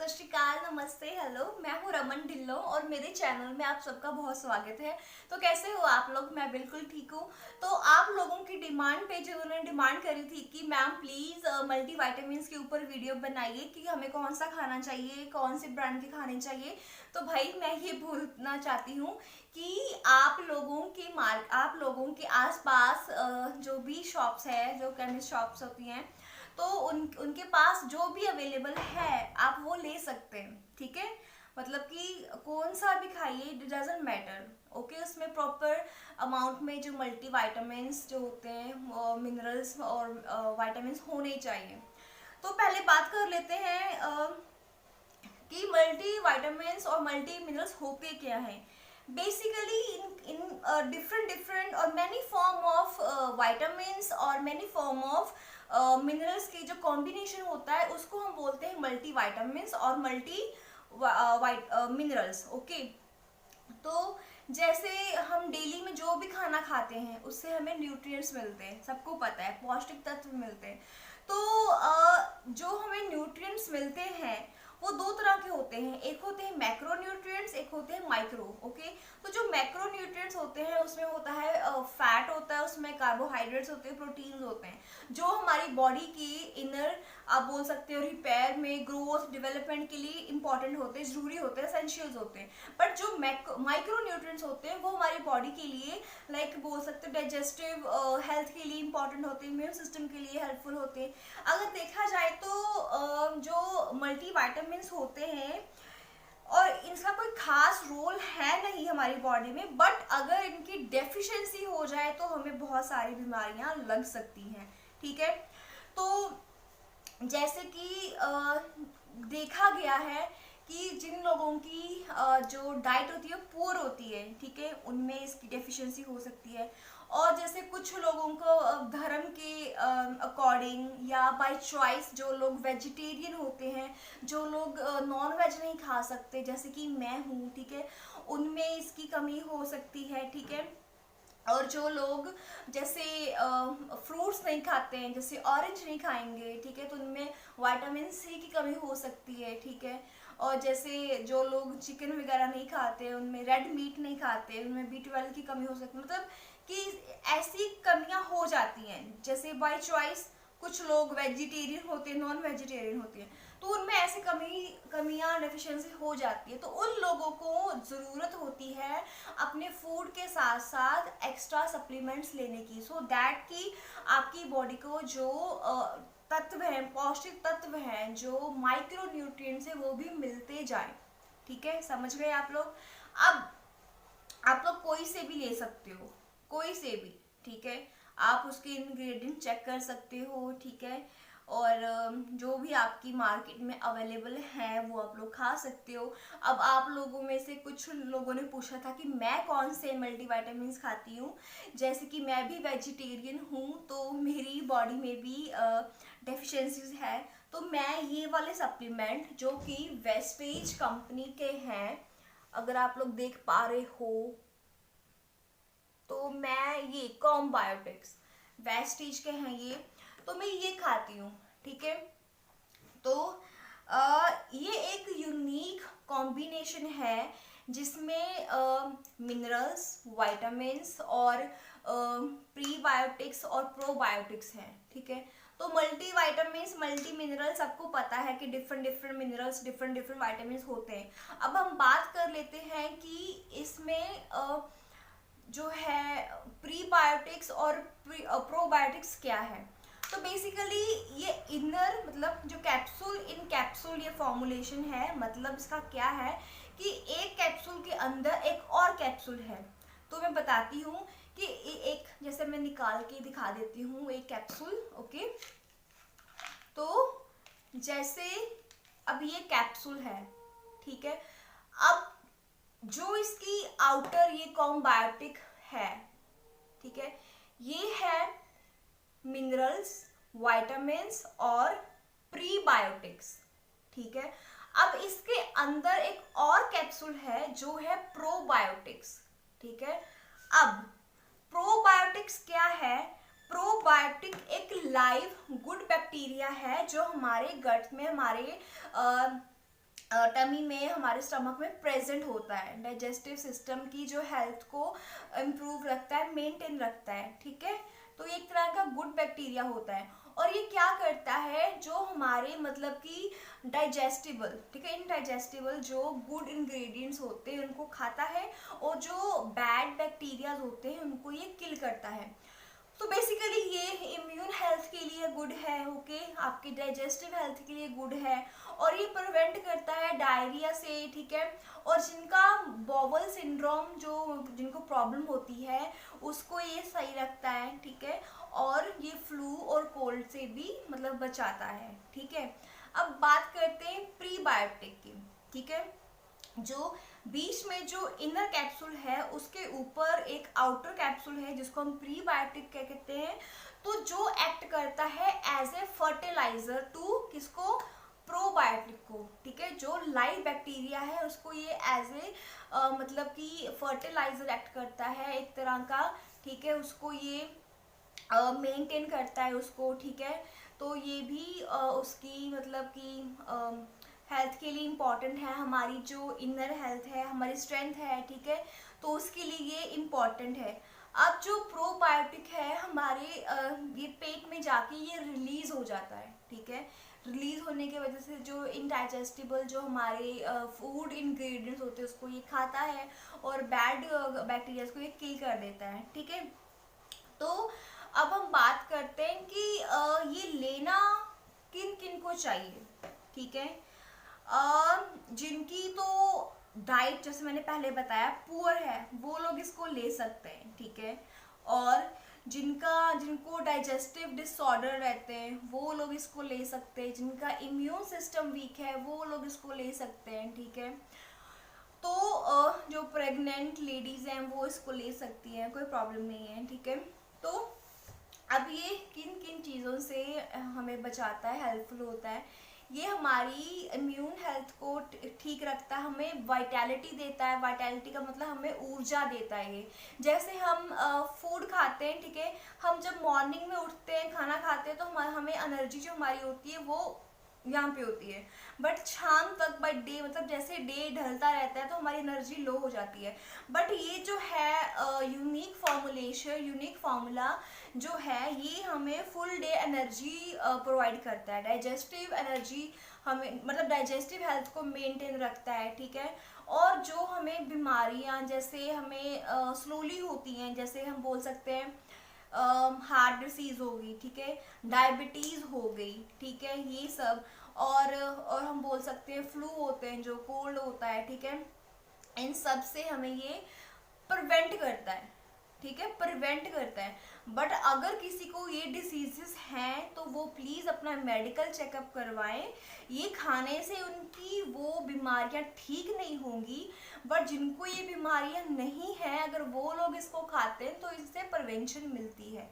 सत श्री अकाल, नमस्ते, हेलो। मैं हूँ रमन ढिल्लो और मेरे चैनल में आप सबका बहुत स्वागत है। तो कैसे हो आप लोग? मैं बिल्कुल ठीक हूँ। तो आप लोगों की डिमांड पे जो उन्होंने डिमांड करी थी कि मैम प्लीज़ मल्टी वाइटामिन के ऊपर वीडियो बनाइए कि हमें कौन सा खाना चाहिए, कौन से ब्रांड के खाने चाहिए। तो भाई मैं ये बोलना चाहती हूँ कि आप लोगों के आसपास जो भी शॉप्स है, जो केमिस्ट शॉप्स होती हैं, तो उनके पास जो भी अवेलेबल है आप वो ले सकते हैं। ठीक है, मतलब कि कौन सा भी खाइए, इट डजेंट मैटर। ओके, उसमें प्रॉपर अमाउंट में जो मल्टी वाइटामिन जो होते हैं, मिनरल्स और वाइटामिन होने चाहिए। तो पहले बात कर लेते हैं कि मल्टी वाइटामिन और मल्टी मिनरल्स होते क्या हैं। बेसिकली इन डिफरेंट डिफरेंट और मैनी फॉर्म ऑफ वाइटामिन और मैनी फॉर्म ऑफ मिनरल्स के जो कॉम्बिनेशन होता है उसको हम बोलते हैं मल्टी वाइटामिन और मल्टी मिनरल्स। ओके, तो जैसे हम डेली में जो भी खाना खाते हैं उससे हमें न्यूट्रिएंट्स मिलते हैं, सबको पता है, पौष्टिक तत्व मिलते हैं। तो जो हमें न्यूट्रिएंट्स मिलते हैं वो दो तरह के होते हैं, एक होते हैं मैक्रो न्यूट्रिएंट्स, एक होते हैं माइक्रो। ओके, तो जो मैक्रो न्यूट्रिएंट्स होते हैं उसमें होता है फैट होता है, उसमें कार्बोहाइड्रेट्स होते हैं, प्रोटीन्स होते हैं, जो हमारी बॉडी की इनर, आप बोल सकते हो, रिपेयर में, ग्रोथ, डेवलपमेंट के लिए इंपॉर्टेंट होते हैं, जरूरी होते हैं, एसेंशियल्स होते हैं। बट जो माइक्रो न्यूट्रिएंट्स होते हैं वो हमारी बॉडी के लिए, लाइक बोल सकते हैं, डाइजेस्टिव हेल्थ के लिए इंपॉर्टेंट होते हैं, इम्यून सिस्टम के लिए हेल्पफुल होते हैं। अगर देखा जाए तो जो मल्टी वाइटामिन होते हैं और इनका कोई खास रोल है नहीं हमारी बॉडी में, बट अगर इनकी डेफिशिएंसी हो जाए तो हमें बहुत सारी बीमारियां लग सकती हैं। ठीक है, तो जैसे कि देखा गया है कि जिन लोगों की जो डाइट होती है पुअर होती है, ठीक है, उनमें इसकी डेफिशिएंसी हो सकती है। और जैसे कुछ लोगों को धर्म के अकॉर्डिंग या बाय चॉइस, जो लोग वेजिटेरियन होते हैं, जो लोग नॉन वेज नहीं खा सकते, जैसे कि मैं हूँ, ठीक है, उनमें इसकी कमी हो सकती है। ठीक है, और जो लोग जैसे फ्रूट्स नहीं खाते हैं, जैसे ऑरेंज नहीं खाएंगे, ठीक है, तो उनमें विटामिन सी की कमी हो सकती है। ठीक है, और जैसे जो लोग चिकन वगैरह नहीं खाते, उनमें रेड मीट नहीं खाते, उनमें B12 की कमी हो सकती है। मतलब कि ऐसी कमियां हो जाती हैं। जैसे बाय चॉइस कुछ लोग वेजिटेरियन होते हैं, नॉन वेजिटेरियन होते हैं, तो उनमें ऐसी कमियां डेफिशिएंसी हो जाती है। तो उन लोगों को ज़रूरत होती है अपने फूड के साथ साथ एक्स्ट्रा सप्लीमेंट्स लेने की, सो दैट कि आपकी बॉडी को जो तत्व हैं, पौष्टिक तत्व हैं, जो माइक्रो न्यूट्रिएंट्स है, वो भी मिलते जाए। ठीक है, समझ गए आप लोग? अब आप लोग कोई से भी ले सकते हो, कोई से भी, ठीक है, आप उसके इंग्रेडिएंट चेक कर सकते हो। ठीक है, और जो भी आपकी मार्केट में अवेलेबल है वो आप लोग खा सकते हो। अब आप लोगों में से कुछ लोगों ने पूछा था कि मैं कौन से मल्टीविटामिन खाती हूँ। जैसे कि मैं भी वेजिटेरियन हूँ, तो मेरी बॉडी में भी डेफिशिएंसीज है। तो मैं ये वाले सप्लीमेंट जो कि वेस्टेज कंपनी के हैं, अगर आप लोग देख पा रहे हो, तो मैं ये कॉम्बायोटिक्स वेस्टीज के हैं ये, तो मैं ये खाती हूँ। ठीक है, तो ये एक यूनिक कॉम्बिनेशन है जिसमें मिनरल्स, विटामिन्स और प्रीबायोटिक्स और प्रोबायोटिक्स हैं। ठीक है, तो मल्टी वाइटामिन, मल्टी मिनरल्स, सबको पता है कि different different minerals, different different vitamin होते हैं। अब हम बात कर लेते हैं कि इसमें जो है प्रीबायोटिक्स और प्रोबायोटिक्स क्या है। तो बेसिकली ये इनर, मतलब जो कैप्सूल इन कैप्सूल ये फॉर्मुलेशन है, मतलब इसका क्या है कि एक कैप्सूल के अंदर एक और कैप्सूल है। तो मैं बताती हूँ कि एक, जैसे मैं निकाल के दिखा देती हूँ एक कैप्सूल। ओके, तो जैसे अब ये कैप्सूल है, ठीक है, अब जो इसकी आउटर ये कॉम्बायोटिक है, ठीक है, ये है मिनरल्स, विटामिन्स और प्रीबायोटिक्स। ठीक है, अब इसके अंदर एक और कैप्सूल है जो है प्रोबायोटिक्स। ठीक है, अब प्रोबायोटिक्स क्या है? प्रोबायोटिक एक लाइव गुड बैक्टीरिया है जो हमारे गट में, हमारे टमी में, हमारे स्टमक में प्रेजेंट होता है। डाइजेस्टिव सिस्टम की जो हेल्थ को इम्प्रूव रखता है, मेंटेन रखता है, ठीक है। तो ये एक तरह का गुड बैक्टीरिया होता है। और ये क्या करता है, जो हमारे मतलब कि डाइजेस्टिबल, ठीक है, इनडाइजेस्टिबल जो गुड इंग्रेडिएंट्स होते हैं उनको खाता है, और जो बैड बैक्टीरियाज होते हैं उनको ये किल करता है। तो बेसिकली ये इम्यून हेल्थ के लिए गुड है, ओके, आपकी डाइजेस्टिव हेल्थ के लिए गुड है, और ये प्रिवेंट करता है डायरिया से, ठीक है। और जिनका बॉवल सिंड्रोम, जो जिनको प्रॉब्लम होती है उसको ये सही रखता है, ठीक है। और ये फ्लू और कोल्ड से भी मतलब बचाता है, ठीक है। अब बात करते हैं प्रीबायोटिक की, ठीक है। जो बीच में जो इनर कैप्सूल है उसके ऊपर एक आउटर कैप्सूल है जिसको हम प्रीबायोटिक कहते हैं। तो जो एक्ट करता है एज ए फर्टिलाइजर टू किसको, प्रोबायोटिक को, ठीक है। जो लाइव बैक्टीरिया है उसको ये एज ए मतलब कि फर्टिलाइजर एक्ट करता है एक तरह का, ठीक है। उसको ये मेंटेन करता है उसको, ठीक है। तो ये भी उसकी मतलब कि हेल्थ के लिए इम्पॉर्टेंट है। हमारी जो इनर हेल्थ है, हमारी स्ट्रेंथ है, ठीक है, तो उसके लिए ये इम्पॉर्टेंट है। अब जो प्रोबायोटिक है हमारे ये पेट में जाके ये रिलीज हो जाता है, ठीक है। रिलीज होने की वजह से जो इनडाइजेस्टिबल जो हमारे फूड इंग्रेडिएंट्स होते हैं उसको ये खाता है, और बैड बैक्टीरिया को ये किल कर देता है, ठीक है। तो अब हम बात करते हैं कि ये लेना किन किन को चाहिए, ठीक है। जिनकी तो डाइट, जैसे मैंने पहले बताया, पुअर है, वो लोग इसको ले सकते हैं, ठीक है। और जिनको डाइजेस्टिव डिसऑर्डर रहते हैं वो लोग इसको ले सकते हैं। जिनका इम्यून सिस्टम वीक है वो लोग इसको ले सकते हैं, ठीक है। तो जो प्रेग्नेंट लेडीज हैं वो इसको ले सकती हैं, कोई प्रॉब्लम नहीं है, ठीक है। तो अब ये किन किन चीज़ों से हमें बचाता है, हेल्पफुल होता है। ये हमारी इम्यून हेल्थ को ठीक रखता है, हमें वाइटैलिटी देता है। वाइटैलिटी का मतलब हमें ऊर्जा देता है। ये जैसे हम फूड खाते हैं, ठीक है, हम जब मॉर्निंग में उठते हैं, खाना खाते हैं, तो हमें एनर्जी जो हमारी होती है वो यहाँ पे होती है। बट शाम तक, बाय डे, मतलब जैसे डे ढलता रहता है तो हमारी एनर्जी लो हो जाती है। बट ये जो है यूनिक फार्मूला जो है, ये हमें फुल डे एनर्जी प्रोवाइड करता है। डाइजेस्टिव एनर्जी हमें, मतलब डाइजेस्टिव हेल्थ को मेंटेन रखता है, ठीक है। और जो हमें बीमारियां जैसे हमें स्लोली होती हैं, जैसे हम बोल सकते हैं हार्ट डिसीज हो गई, ठीक है, डायबिटीज हो गई, ठीक है, ये सब। और हम बोल सकते हैं फ्लू होते हैं, जो कोल्ड होता है, ठीक है, इन सब से हमें ये प्रिवेंट करता है, ठीक है, प्रिवेंट करता है। बट अगर किसी को ये डिसीजेस हैं तो वो प्लीज़ अपना मेडिकल चेकअप करवाएं। ये खाने से उनकी वो बीमारियां ठीक नहीं होंगी, बट जिनको ये बीमारियां नहीं हैं, अगर वो लोग इसको खाते हैं तो इससे प्रिवेंशन मिलती है।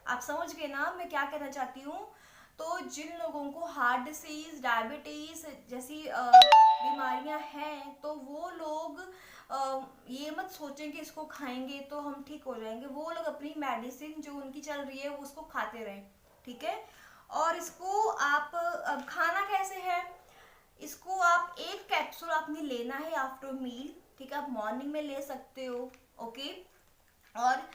आप समझ गए ना मैं क्या कहना चाहती हूँ। तो जिन लोगों को हार्ट डिसीज, डायबिटीज जैसी बीमारियां हैं, तो वो लोग ये मत सोचें कि इसको खाएंगे तो हम ठीक हो जाएंगे। वो लोग अपनी मेडिसिन जो उनकी चल रही है वो उसको खाते रहें, ठीक है। और इसको आप अब खाना कैसे है, इसको आप एक कैप्सूल आपने लेना है आफ्टर मील, ठीक है। आप मॉर्निंग में ले सकते हो, ओके। और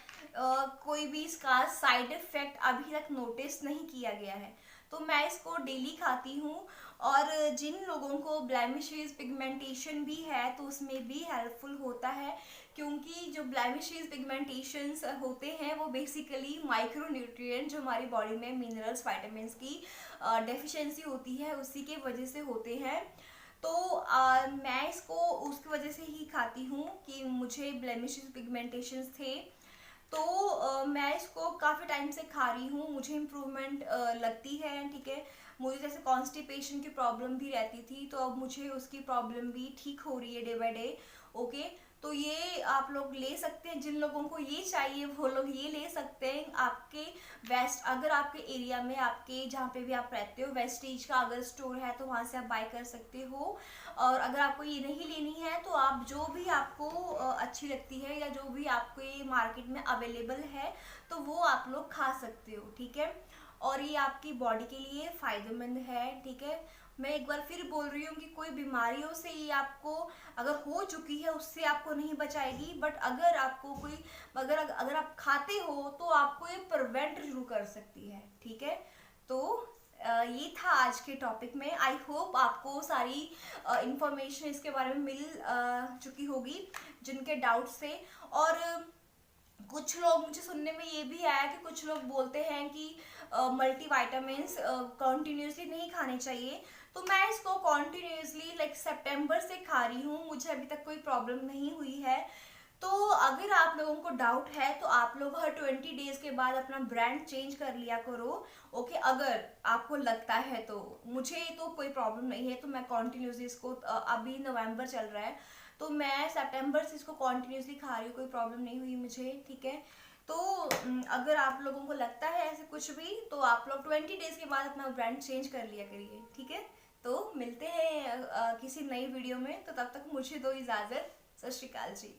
कोई भी इसका साइड इफेक्ट अभी तक नोटिस नहीं किया गया है, तो मैं इसको डेली खाती हूँ। और जिन लोगों को ब्लेमिशेस, पिगमेंटेशन भी है तो उसमें भी हेल्पफुल होता है, क्योंकि जो ब्लेमिशेस, पिगमेंटेशंस होते हैं वो बेसिकली माइक्रो न्यूट्रिएंट, जो हमारी बॉडी में मिनरल्स, वाइटामिन्स की डेफिशिएंसी होती है उसी के वजह से होते हैं। तो मैं इसको उसकी वजह से ही खाती हूँ कि मुझे ब्लेमिशेस, पिगमेंटेशंस थे। तो मैं इसको काफ़ी टाइम से खा रही हूँ, मुझे इम्प्रूवमेंट लगती है, ठीक है। मुझे जैसे कॉन्स्टिपेशन की प्रॉब्लम भी रहती थी, तो अब मुझे उसकी प्रॉब्लम भी ठीक हो रही है डे बाय डे, ओके। तो ये आप लोग ले सकते हैं, जिन लोगों को ये चाहिए वो लोग ये ले सकते हैं। आपके अगर आपके एरिया में, आपके जहाँ पे भी आप रहते हो, वेस्टेज का अगर स्टोर है तो वहाँ से आप बाय कर सकते हो। और अगर आपको ये नहीं लेनी है तो आप जो भी आपको अच्छी लगती है, या जो भी आपको ये मार्केट में अवेलेबल है, तो वो आप लोग खा सकते हो, ठीक है। और ये आपकी बॉडी के लिए फ़ायदेमंद है, ठीक है। मैं एक बार फिर बोल रही हूँ कि कोई बीमारियों से ये आपको अगर हो चुकी है उससे आपको नहीं बचाएगी, बट अगर आपको कोई अगर आप खाते हो तो आपको ये प्रिवेंट जरूर कर सकती है। ठीक है, तो ये था आज के टॉपिक में। आई होप आपको सारी इंफॉर्मेशन इसके बारे में मिल चुकी होगी जिनके डाउट्स थे। और कुछ लोग, मुझे सुनने में ये भी आया कि कुछ लोग बोलते हैं कि मल्टीविटामिन्स कंटिन्यूसली नहीं खाने चाहिए। तो मैं इसको कंटिन्यूसली लाइक सितंबर से खा रही हूँ, मुझे अभी तक कोई प्रॉब्लम नहीं हुई है। तो अगर आप लोगों को डाउट है तो आप लोग हर 20 डेज के बाद अपना ब्रांड चेंज कर लिया करो। ओके, अगर आपको लगता है तो। मुझे तो कोई प्रॉब्लम नहीं है, तो मैं कॉन्टिन्यूसली इसको अभी नवंबर चल रहा है तो मैं सितंबर से इसको कॉन्टिन्यूसली खा रही हूँ, कोई प्रॉब्लम नहीं हुई मुझे। ठीक है, तो अगर आप लोगों को लगता है ऐसे कुछ भी तो आप लोग 20 डेज के बाद अपना ब्रांड चेंज कर लिया करिए। ठीक है, तो मिलते हैं किसी नई वीडियो में, तो तब तक मुझे दो इजाज़त। सत श्री अकाल जी।